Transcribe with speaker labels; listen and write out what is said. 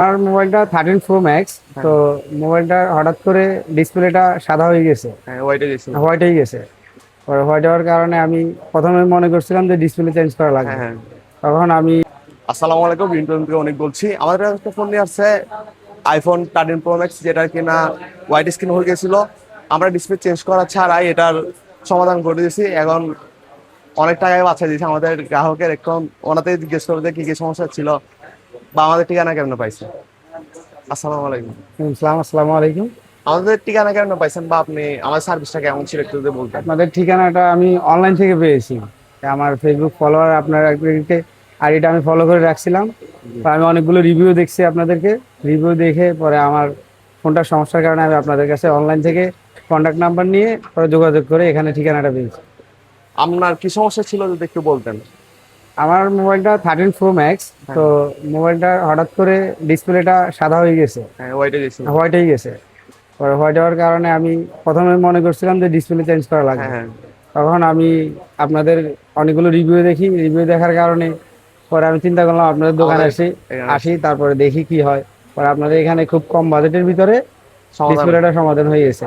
Speaker 1: আমার মোবাইলটা 13 Pro Max।
Speaker 2: হ্যাঁ।
Speaker 1: তো মোবাইলটা হঠাৎ করে ডিসপ্লেটা সাদা হয়ে গেছে,
Speaker 2: হ্যাঁ, ওইটা গেছিল।
Speaker 1: হোয়াইট হয়ে গেছে। পরে হোয়াইট হওয়ার কারণে আমি প্রথমে মনে করছিলাম যে ডিসপ্লে চেঞ্জ করা
Speaker 2: হ্যাঁ,
Speaker 1: লাগবে।
Speaker 2: হ্যাঁ।
Speaker 1: তখন আমি
Speaker 2: আসসালামু আলাইকুম, রিন্টু থেকে অনেক বলছি। আমাদের একটা ফোন নিয়ে আসছে আইফোন 13 Pro Max, যেটা কিনা হোয়াইট স্ক্রিন হয়ে গেছিল। আমরা ডিসপ্লে চেঞ্জ করা ছাড়াই এটার সমাধান করে দিয়েছি। এখন অনেক টাকায় বাঁচিয়ে দিয়েছি আমাদের গ্রাহকের। এখন ওনাতে জিজ্ঞেস করবো যে কি কি সমস্যা ছিল বা আমাদের ঠিকানা কেমন পাইছে। আসসালামু আলাইকুম।
Speaker 1: আসসালামু আলাইকুম।
Speaker 2: আমাদের ঠিকানা কেমন পাইছেন বা আপনি আমার সার্ভিসটা কেমন ছিল একটু যদি বলতেন।
Speaker 1: আপনাদের ঠিকানাটা আমি অনলাইন থেকে পেয়েছি। আমার ফেসবুক ফলোয়ার, আপনার আইডিটা আমি ফলো করে রাখছিলাম। তো আমি অনেকগুলো রিভিউ দেখছি আপনাদেরকে। রিভিউ দেখে পরে আমার ফোনটার সমস্যার কারণে আমি আপনাদের কাছে অনলাইন থেকে কন্ট্যাক্ট নাম্বার নিয়ে পরে যোগাযোগ করে এখানে ঠিকানাটা পেয়েছি।
Speaker 2: আপনার কি সমস্যা ছিল যদি একটু বলতেন।
Speaker 1: আমার মোবাইলটা 13 Pro Max।
Speaker 2: হ্যাঁ।
Speaker 1: তো মোবাইলটা হঠাৎ করে ডিসপ্লেটা সাদা হয়ে গেছে,
Speaker 2: হ্যাঁ, ওইটা গেছিল।
Speaker 1: হোয়াইট হয়ে গেছে। পরে হোয়াইট হওয়ার কারণে আমি প্রথমে মনে করছিলাম যে ডিসপ্লে চেঞ্জ করা
Speaker 2: হ্যাঁ,
Speaker 1: লাগবে।
Speaker 2: হ্যাঁ।
Speaker 1: তখন আমি আপনাদের অনেকগুলো রিভিউ দেখি, রিভিউ দেখার কারণে পরে আমি চিন্তা করলাম আপনাদের দোকানে
Speaker 2: আমাদের এখানে
Speaker 1: আসি, তারপরে দেখি কি হয়। পরে আপনাদের এখানে খুব কম বাজেটের ভিতরে
Speaker 2: সমাধান
Speaker 1: ডিসপ্লেটা সমাধান হয়ে গেছে।